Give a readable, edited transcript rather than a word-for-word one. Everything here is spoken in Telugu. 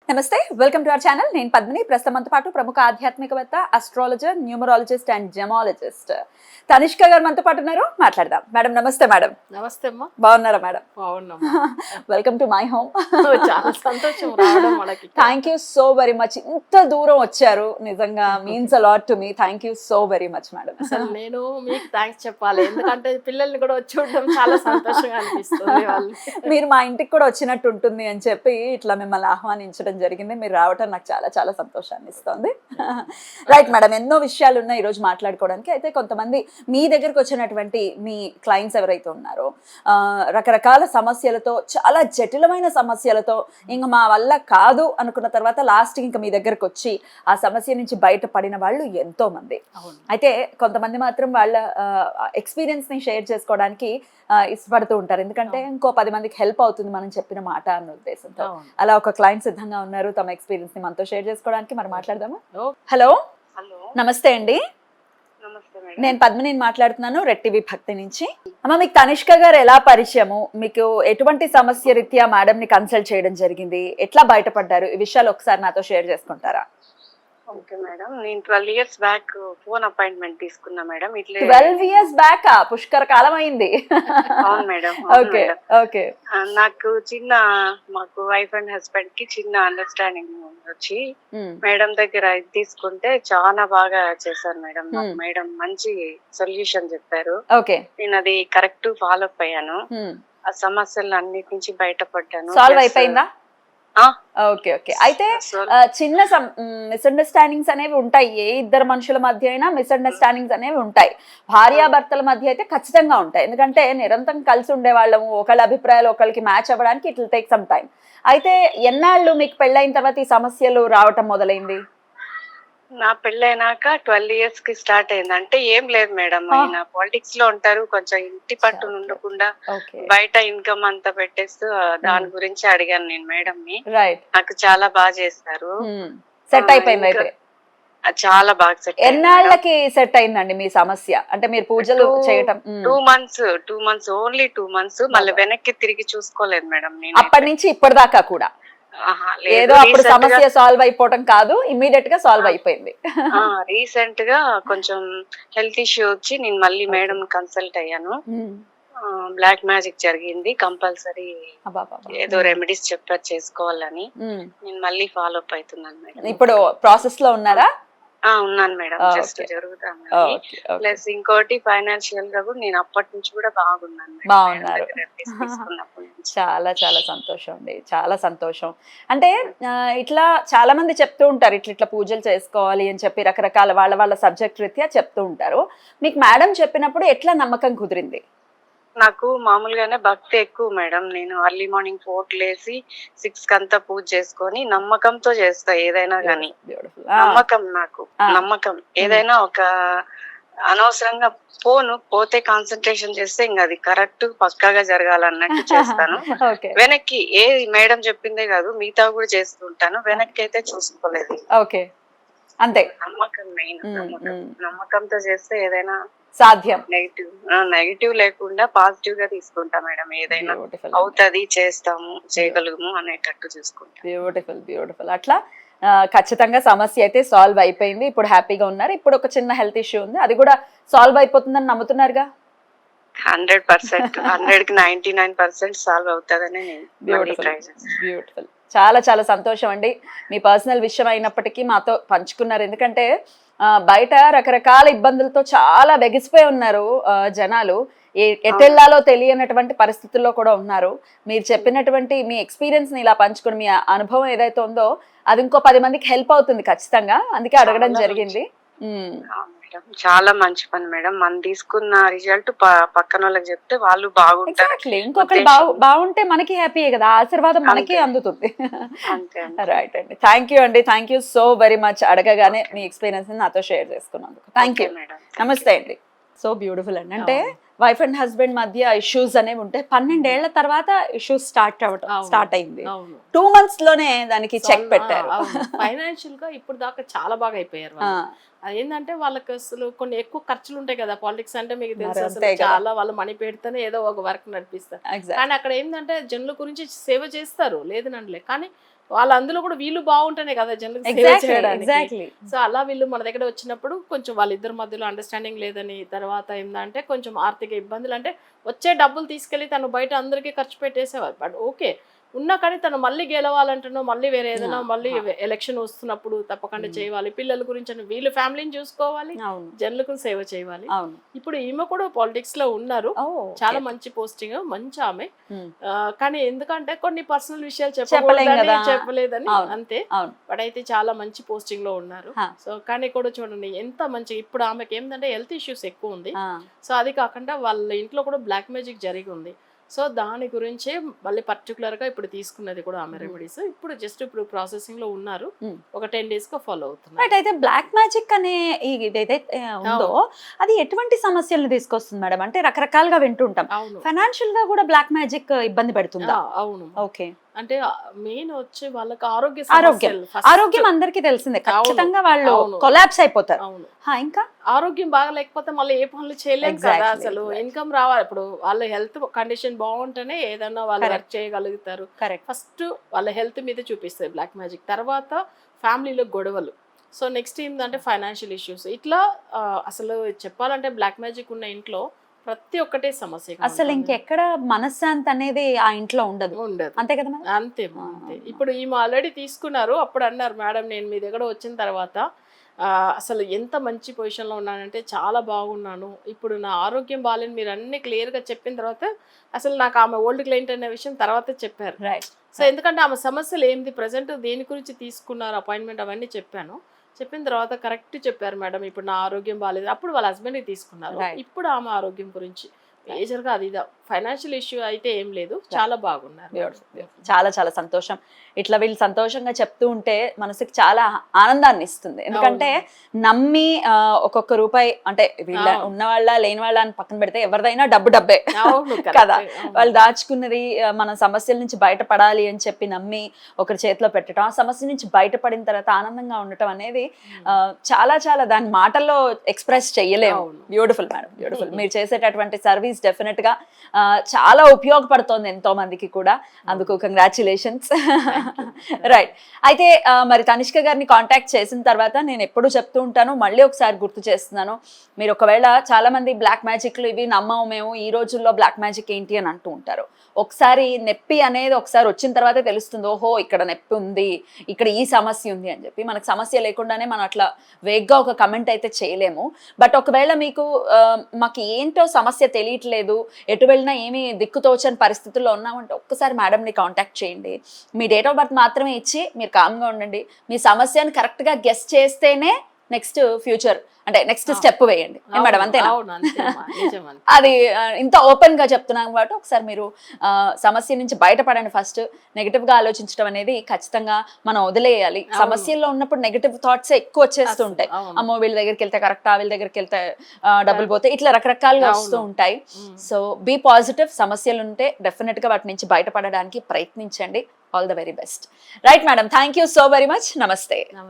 నమస్తే, వెల్కమ్ టు అవర్ ఛానల్. నేను పద్మిని. ప్రస్తుతంతో పాటు ప్రముఖ ఆధ్యాత్మికవేత్త, astrologer, numerologist and gemmologist Tanishq గారు మనతో పాటు ఉన్నారు. మాట్లాడదాం. మేడం నమస్తే. మేడం నమస్తే అమ్మా. బాగున్నారా మేడం? బాగున్నాము. Welcome to my home. చాలా సంతోషం రావడం మనకి. Thank you so very much. ఇంత దూరం వచ్చారు, నిజంగా means a lot to me. Thank you so very much madam. అసలు నేను మీకు థ్యాంక్స్ చెప్పాలి, ఎందుకంటే పిల్లల్ని కూడా వచ్చి ఉండడం చాలా సంతోషంగా అనిపిస్తుంది. వాళ్ళు మీరు మా ఇంటికి కూడా వచ్చినట్టు ఉంటుంది అని చెప్పి ఇట్లా మిమ్మల్ని ఆహ్వానించడం జరిగింది. మీరు రావటం నాకు చాలా చాలా సంతోషాన్ని ఇస్తుంది. రైట్ మేడం, ఎన్నో విషయాలు ఉన్నాయి ఈరోజు మాట్లాడుకోవడానికి. అయితే కొంతమంది మీ దగ్గరకు వచ్చినటువంటి మీ క్లయింట్స్ ఎవరైతే ఉన్నారో రకరకాల సమస్యలతో, చాలా జటిలమైన సమస్యలతో, ఇంకా మా వల్ల కాదు అనుకున్న తర్వాత లాస్ట్ ఇంకా మీ దగ్గరకు వచ్చి ఆ సమస్య నుంచి బయటపడిన వాళ్ళు ఎంతో మంది. అయితే కొంతమంది మాత్రం వాళ్ళ ఎక్స్పీరియన్స్ ని షేర్ చేసుకోవడానికి ఇష్టపడుతూ ఉంటారు, ఎందుకంటే ఇంకో 10 మందికి హెల్ప్ అవుతుంది మనం చెప్పిన మాట అన్న ఉద్దేశంతో. అలా ఒక క్లయింట్ సిద్ధంగా ఉన్నారు తమ ఎక్స్పీరియన్స్ ని మనతో షేర్ చేసుకోవడానికి. మరి మాట్లాడదాము. హలో, నమస్తే అండి. నేను పద్మిని మాట్లాడుతున్నాను, రెడ్ టీవీ భక్తి నుంచి. అమ్మ, మీకు తనిష్క గారు ఎలా పరిచయము, మీకు ఎటువంటి సమస్య రీత్యా మేడం ని కన్సల్ట్ చేయడం జరిగింది, ఎట్లా బయటపడ్డారు, ఈ విషయాలు ఒకసారి నాతో షేర్ చేసుకుంటారా? ఓకే మేడం, నేను 12 years బ్యాక్ ఫోన్ అపాయింట్మెంట్ తీసుకున్నా మేడం. ఇట్లా 12 years బ్యాక్? పుష్కర కాలం అయింది. అవును మేడం. Okay okay. నాకు మాకు వైఫ్ అండ్ హస్బెండ్ కి చిన్న అండర్స్టాండింగ్ వచ్చి మేడం దగ్గర ఇది తీసుకుంటే చాలా బాగా చేశారు మేడం. మేడం మంచి సొల్యూషన్ చెప్పారు. ఓకే, నేను అది కరెక్ట్ ఫాలో అప్ అయ్యాను. ఆ సమస్యలు అన్నిటి నుంచి బయటపడ్డాను. సాల్వ్ అయిపోయిందా? Okay okay. అయితే చిన్న మిస్అండర్స్టాండింగ్స్ అనేవి ఉంటాయి, ఏ ఇద్దరు మనుషుల మధ్య అయినా మిస్అండర్స్టాండింగ్స్ అనేవి ఉంటాయి. భార్యాభర్తల మధ్య అయితే ఖచ్చితంగా ఉంటాయి, ఎందుకంటే నిరంతరం కలిసి ఉండే వాళ్ళము, ఒకళ్ళ అభిప్రాయాలు ఒకరికి మ్యాచ్ అవ్వడానికి it will take some time. అయితే ఎన్నాళ్ళు మీకు పెళ్ళైన తర్వాత ఈ సమస్యలు రావటం మొదలైంది? నా పెళ్ళైనాక 12 years కి స్టార్ట్ అయింది. అంటే ఏం లేదు మేడం, ఆయన పాలిటిక్స్ లో ఉంటారు, కొంచెం ఇంటి పట్టు ఉండకుండా బయట ఇన్కమ్ అంతా పెట్టేస్తూ దాని గురించి అడిగాను నేను మేడం ని. నాకు చాలా బాగా చేస్తారు. సెట్ అయిపోయింది అయితే? చాలా బాగా సెట్. ఎన్నాళ్ళకి సెట్ అయిందండి మీ సమస్య? అంటే మీరు పూజలు చేయటం 2 months ఓన్లీ 2 months. మళ్ళీ వెనక్కి తిరిగి చూసుకోలేదు మేడం నేను. అప్పటి నుంచి ఇప్పటిదాకా కూడా ఏదో అప్పుడు సమస్య సాల్వ్ అయిపోవటం కాదు, ఇమ్మీడియట్ గా సాల్వ్ అయిపోయింది. రీసెంట్ గా కొంచెం హెల్త్ ఇష్యూ వచ్చి నేను మళ్ళీ మేడం కన్సల్ట్ అయ్యాను. బ్లాక్ మ్యాజిక్ జరిగింది, కంపల్సరీ ఏదో రెమెడీస్ చెప్పారు చేసుకోవాలని. నేను మళ్ళీ ఫాలో అప్ అవుతున్నాను మేడం. ఇప్పుడు ప్రాసెస్ లో ఉన్నారా? ఉన్నాను మేడం, జస్ట్ జరుగుతాను. ప్లస్ ఇంకోటి ఫైనాన్షియల్ గా కూడా నేను అప్పటి నుంచి కూడా బాగున్నాను. చాలా చాలా సంతోషం అండి, చాలా సంతోషం. అంటే ఇట్లా చాలా మంది చెప్తూ ఉంటారు, ఇట్లా పూజలు చేసుకోవాలి అని చెప్పి రకరకాల వాళ్ళ సబ్జెక్ట్ రీత్యా చెప్తూ ఉంటారు. మీకు మేడం చెప్పినప్పుడు ఎట్లా నమ్మకం కుదిరింది? నాకు మామూలుగానే భక్తి ఎక్కువ మేడం. నేను అర్లీ మార్నింగ్ 4 లేసి 6 కంతా పూజ చేసుకొని నమ్మకంతో చేస్తా ఏదైనా గానీ. నమ్మకం, నాకు నమ్మకం. ఏదైనా ఒక అనవసరంగా పోతే కాన్సన్ట్రేషన్ చేస్తే ఇంకా అది కరెక్ట్ పక్కాగా జరగాలన్నట్టు చేస్తాను. వెనక్కి మేడం చెప్పిందే కాదు మిగతా కూడా చేస్తుంటాను, వెనక్కి అయితే చూసుకోలేదు. ఓకే, అంతే. నమ్మకం మెయిన్. నమ్మకంతో చేస్తే ఏదైనా సాధ్యం. నెగిటివ్ లేకుండా పాజిటివ్ గా తీసుకుంటా మేడం. ఏదైనా అవుతుంది, చేస్తాము, చేయగలుగుము అనేటట్టు చూసుకుంటా. Beautiful beautiful. అట్లా ఖచ్చితంగా సమస్య అయితే సాల్వ్ అయిపోయింది, ఇప్పుడు హ్యాపీగా ఉన్నారు. ఇప్పుడు ఒక చిన్న హెల్త్ ఇష్యూ ఉంది, అది కూడా సాల్వ్ అయిపోతుందని నమ్ముతున్నారుగా? 100%, 100కి 99% సాల్వ్ అవుతుందని. బ్యూటిఫుల్. చాలా చాలా సంతోషం అండి, మీ పర్సనల్ విషయం అయినప్పటికీ మాతో పంచుకున్నారు. ఎందుకంటే బయట రకరకాల ఇబ్బందులతో చాలా వెగిసిపోయి ఉన్నారు జనాలు, ఎటెళ్లాలో తెలియనటువంటి పరిస్థితుల్లో కూడా ఉన్నారు. మీరు చెప్పినటువంటి మీ ఎక్స్పీరియన్స్ ని ఇలా పంచుకుని, మీ అనుభవం ఏదైతే ఉందో అది ఇంకో 10 మందికి హెల్ప్ అవుతుంది ఖచ్చితంగా, అందుకే అడగడం జరిగింది. చాలా మంచి పని మేడం. మనం తీసుకున్న రిజల్ట్ పక్కన వాళ్ళకి చెప్తే వాళ్ళు బాగుంటారు, ఇంకొకరు బాగుంటే మనకి హ్యాపీయే కదా, ఆశీర్వాదం మనకి అందుతుంది. రైట్ అండి, థ్యాంక్ యూ అండి, thank you so very much. అడగగానే మీ ఎక్స్పీరియన్స్ నాతో షేర్ చేసుకున్నందుకు థ్యాంక్ యూ మేడం. నమస్తే అండి. సో బ్యూటిఫుల్ అండి. అంటే వైఫ్ అండ్ హస్బెండ్ మధ్య ఇష్యూస్ అనేవి ఉంటాయి, 12 ఏళ్ల తర్వాత ఇష్యూస్ స్టార్ట్ అయింది. 2 months లోనే దానికి చెక్ పెట్టారు. ఫైనాన్షియల్ గా ఇప్పుడు దాకా చాలా బాగా అయిపోయారు. అదేంటంటే వాళ్ళకి అసలు కొన్ని ఎక్కువ ఖర్చులు ఉంటాయి కదా పాలిటిక్స్ అంటే, మీకు తెలుసు మరి అసలు అంతే కదా. చాలా వాళ్ళు మనీ పెడితేనే ఏదో ఒక వర్క్ నడిపిస్తారు. Exactly. కానీ అక్కడ ఏంటంటే జనుల గురించి సేవ చేస్తారు లేదనట్లే, కానీ వాళ్ళ అందులో కూడా వీళ్ళు బాగుంటేనే కదా జనులకు సేవ Exactly, చేయడానికి. exactly. సో అలా వీళ్ళు మన దగ్గర వచ్చినప్పుడు కొంచెం వాళ్ళిద్దరి మధ్యలో అండర్స్టాండింగ్ లేదని, తర్వాత ఏంటంటే కొంచెం ఆర్థిక ఇబ్బందులు, అంటే వచ్చే డబ్బులు తీసుకెళ్లి తను బయట అందరికీ ఖర్చు పెట్టేసేవారు. బట్ ఓకే ఉన్నా కానీ తను మళ్ళీ గెలవాలంటున్నా, మళ్ళీ వేరే ఏదైనా మళ్ళీ ఎలక్షన్ వస్తున్నప్పుడు తప్పకుండా చేయాలి, పిల్లల గురించి అని వీళ్ళు ఫ్యామిలీని చూసుకోవాలి, అవును జనులకు సేవ చేయాలి. అవును. ఇప్పుడు ఈమె కూడా పాలిటిక్స్ లో ఉన్నారు, Oh, చాలా okay. మంచి పోస్టింగ్, మంచి ఆమె. Hmm. కానీ ఎందుకంటే కొన్ని పర్సనల్ విషయాలు చెప్పలేం కదా. చెప్పలేదని అవును. అంతే. అవును. బట్ అయితే చాలా మంచి పోస్టింగ్ లో ఉన్నారు. హా. సో కానీ కూడా చూడండి ఎంత మంచి, ఇప్పుడు ఆమెకి ఏంటంటే హెల్త్ ఇష్యూస్ ఎక్కువ ఉంది. ఆ, సో అది కాకుండా వాళ్ళ ఇంట్లో కూడా బ్లాక్ మ్యాజిక్ జరిగి ఉంది. సో దాని గురించే మళ్ళీ పర్టికులర్ గా ఇప్పుడు తీసుకున్నది కూడా ఆమె రెమెడీస్. ఇప్పుడు జస్ట్ ఇప్పుడు ప్రాసెసింగ్ లో ఉన్నారు, Hmm. ఒక 10 days గా ఫాలో అవుతున్నారు. రైట్. అయితే బ్లాక్ మ్యాజిక్ అనే ఇదైతే ఉందో అది ఎటువంటి సమస్యలను తీసుకొస్తుంది మేడం? అంటే రకరకాలుగా వింటుంటాం, అవును ఫైనాన్షియల్ గా కూడా బ్లాక్ మ్యాజిక్ ఇబ్బంది పెడుతుందా? అవును. ఓకే. అంటే మెయిన్ వచ్చి వాళ్ళకి ఆరోగ్య ఆరోగ్యం సమస్యలు first. ఆరోగ్యం అందరికీ తెలిసిందే, ఖచ్చితంగా వాళ్ళు అవును. కొలాప్స్ అయిపోతారు. అవును. ఇంకా ఆరోగ్యం బాగా లేకపోతే మళ్ళీ ఏ పనులు చేయలేము కదా. Exactly, అసలు exactly. ఇన్కమ్ రావాలి. ఇప్పుడు వాళ్ళ హెల్త్ కండిషన్ బాగుంటేనే ఏదన్నా వాళ్ళు Correct. వర్క్ చేయగలుగుతారు. కరెక్ట్. ఫస్ట్ వాళ్ళ హెల్త్ మీద చూపిస్తుంది బ్లాక్ మ్యాజిక్, తర్వాత ఫ్యామిలీలో గొడవలు, సో నెక్స్ట్ ఏంటంటే ఫైనాన్షియల్ ఇష్యూస్. ఇట్లా అసలు చెప్పాలంటే బ్లాక్ మ్యాజిక్ ఉన్న ఇంట్లో ప్రతి ఒక్కటే సమస్య అసలు ఇంకెక్కడ మనశ్శాంతి అనేది ఆ ఇంట్లో ఉండదు, ఉండదు. అంతే కదా మేడం? అంతే అంతే. ఇప్పుడు ఈమె ఆల్రెడీ తీసుకున్నారు, అప్పుడు అన్నారు మేడం నేను మీ దగ్గర వచ్చిన తర్వాత అసలు ఎంత మంచి పొజిషన్లో ఉన్నానంటే చాలా బాగున్నాను, ఇప్పుడు నా ఆరోగ్యం బాగాలేని మీరు అన్ని క్లియర్గా చెప్పిన తర్వాత అసలు నాకు ఆమె ఓల్డ్ క్లయింట్ అనే విషయం తర్వాత చెప్పారు. రైట్. సో ఎందుకంటే ఆమె సమస్యలు ఏంది, ప్రజెంట్ దేని గురించి తీసుకున్నారు అపాయింట్మెంట్ అవన్నీ చెప్పాను. చెప్పిన తర్వాత కరెక్ట్ చెప్పారు మేడం ఇప్పుడు నా ఆరోగ్యం బాగాలేదు. అప్పుడు వాళ్ళ హస్బెండ్కి తీసుకున్నారు. Right. ఇప్పుడు ఆమె ఆరోగ్యం గురించి మేజర్గా అది ఫైనాన్షియల్ ఇష్యూ అయితే ఏం లేదు, చాలా బాగున్నారు. చాలా చాలా సంతోషం. ఇట్లా వీళ్ళు సంతోషంగా చెప్తూ ఉంటే మనసుకి చాలా ఆనందాన్ని ఇస్తుంది. ఎందుకంటే నమ్మి ఒక్కొక్క రూపాయి, అంటే వీళ్ళ ఉన్నవాళ్ళ లేని వాళ్ళ అని పక్కన పెడితే ఎవరిదైనా డబ్బే కదా, వాళ్ళు దాచుకున్నది మన సమస్యల నుంచి బయటపడాలి అని చెప్పి నమ్మి ఒకరి చేతిలో పెట్టడం, ఆ సమస్య నుంచి బయటపడిన తర్వాత ఆనందంగా ఉండటం అనేది చాలా చాలా దాని మాటల్లో ఎక్స్ప్రెస్ చెయ్యలేము. Beautiful madam, beautiful. మీరు చేసేటటువంటి సర్వీస్ డెఫినెట్ గా చాలా ఉపయోగపడుతోంది ఎంతో మందికి కూడా, అందుకు కంగ్రాచులేషన్స్. రైట్. అయితే మరి తనిష్క గారిని కాంటాక్ట్ చేసిన తర్వాత నేను ఎప్పుడు చెప్తూ ఉంటాను, మళ్ళీ ఒకసారి గుర్తు చేస్తున్నాను, మీరు ఒకవేళ చాలా మంది బ్లాక్ మ్యాజిక్లు ఇవి నమ్మము మేము, ఈ రోజుల్లో బ్లాక్ మ్యాజిక్ ఏంటి అని అంటూ ఉంటారు. ఒకసారి నొప్పి అనేది ఒకసారి వచ్చిన తర్వాతే తెలుస్తుంది, ఓహో ఇక్కడ నొప్పి ఉంది, ఇక్కడ ఈ సమస్య ఉంది అని చెప్పి. మనకు సమస్య లేకుండానే మనం అట్లా వేగ్గా ఒక కమెంట్ అయితే చేయలేము. బట్ ఒకవేళ మీకు మాకు ఏంటో సమస్య తెలియట్లేదు, ఎటు వెళ్ళినా ఏమీ దిక్కుతోచని పరిస్థితుల్లో ఉన్నామంటే ఒక్కసారి మేడంని కాంటాక్ట్ చేయండి. మీ డేట్ ఆఫ్ బర్త్ మాత్రమే ఇచ్చి మీరు కామ్గా ఉండండి. మీ సమస్యను కరెక్ట్గా గెస్ చేస్తేనే నెక్స్ట్ ఫ్యూచర్ అంటే నెక్స్ట్ స్టెప్ వేయండి మేడం, అంతేనా? అది ఇంత ఓపెన్ గా చెప్తున్నాం కాబట్టి ఒకసారి మీరు సమస్య నుంచి బయటపడండి. ఫస్ట్ నెగటివ్ గా ఆలోచించడం అనేది ఖచ్చితంగా మనం వదిలేయాలి. సమస్యల్లో ఉన్నప్పుడు నెగటివ్ థాట్స్ ఎక్కువ వచ్చేస్తూ ఉంటాయి. అమ్మో వీళ్ళ దగ్గరికి వెళ్తే కరెక్టా, వీళ్ళ దగ్గరికి వెళ్తే డబ్బులు పోతే, ఇట్లా రకరకాలుగా వస్తూ ఉంటాయి. So be positive. సమస్యలు ఉంటే డెఫినెట్ గా వాటి నుంచి బయటపడడానికి ప్రయత్నించండి. All the very best. Right madam, thank you so very much. నమస్తే.